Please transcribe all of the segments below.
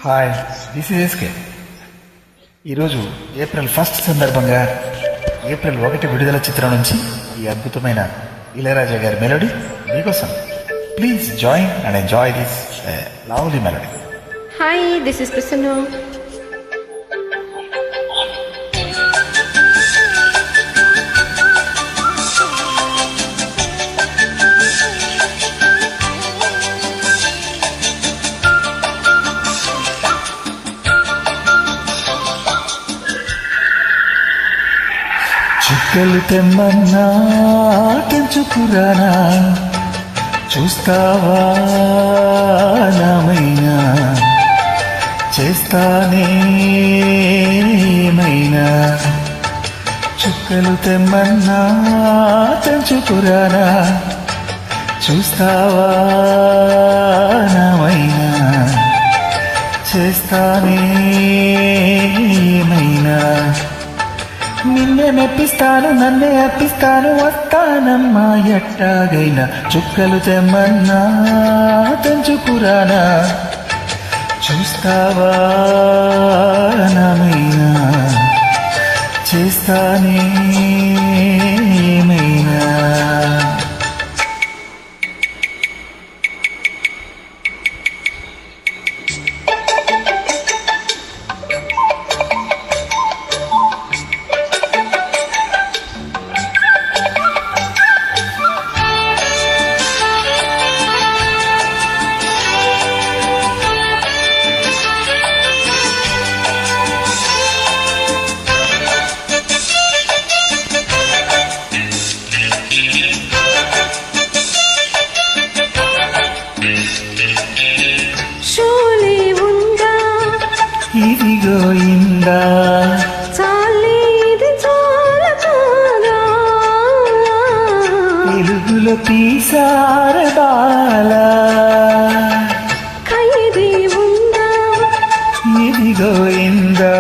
Hi, this is SK. ఈరోజు April 1 సందర్భంగా April 1 విడుదల చిత్రం నుంచి ఈ అద్భుతమైన ఇళయరాజా గారి మెలోడీ మీకోసం. Please join and enjoy this lovely melody. Hi, this is Prasanna. చుక్కలు తెమ్మన్నా తెంచుకురానా, చూస్తావా నామైనా, చేస్తానేమైనా. చుక్కలు తెమ్మన్నా తెంచుకురానా, చూస్తావా నామైనా, చేస్తానేమైనా. నిన్నే మెప్పిస్తాను, నన్నే అప్పిస్తాను, వస్తానమ్మా ఎట్టాగైనా. చుక్కలు తెమ్మన్నా తెంచుకురానా, చూస్తావా నామైనా, చేస్తానేమైనా. ఇదిగో ఇందా తెలుగులో తీసార బాల. ఇదిగో ఇందా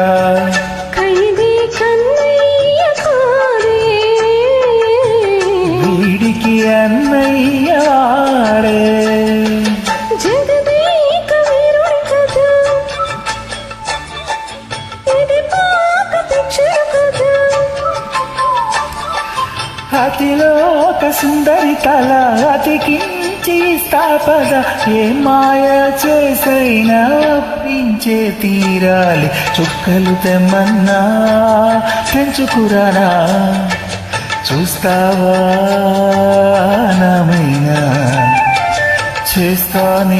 వీడికి అన్నయ్య వాడే. అతిలోక సుందరి తల అతికించి స్థాపద, ఏ మాయ చేసైనా ఒప్పించే తీరాలి. చుక్కలు తెమ్మన్నా తెంచుకురానా, చూస్తావా నామైనా, చేస్తానేమైనా.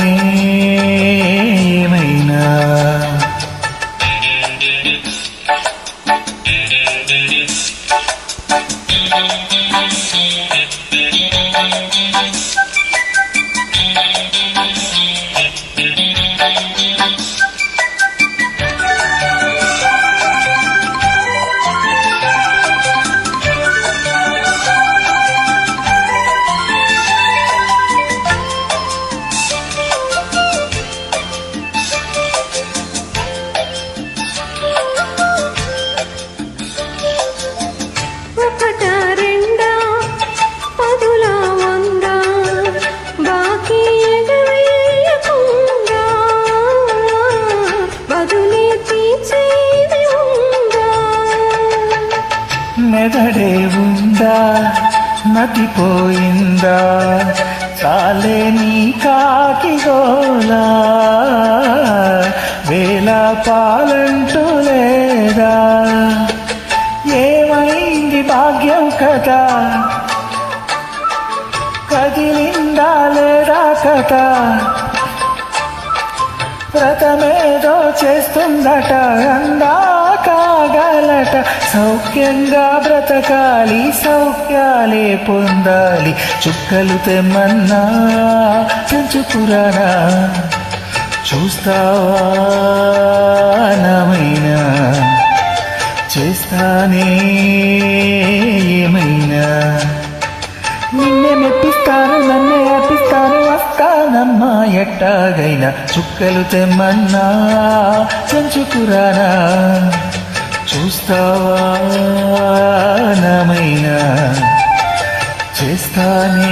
మెదడే ఉందా మతిపోయిందా, చాలే నీ కాకి గోలా. వేళ పాలంటూ లేదా, ఏమైంది భాగ్యం కదా, కదిలిందా లేదా కథ. వ్రతమేదో చేస్తుందట, అందాకాగలట, సౌఖ్యంగా బ్రతకాలి, సౌఖ్యాలే పొందాలి. చుక్కలు తెమ్మన్నా తెంచుకురానా, చూస్తావా నామైనా, చేస్తానేమైనా. నిన్నే మెప్పిస్తాను, నన్నే అర్పిస్తాను, వస్తానమ్మా ఎట్టాగైనా. చుక్కలు తెమ్మన్నా తెంచుకురానా, చూస్తావా నామైనా, చేస్తానేమైనా.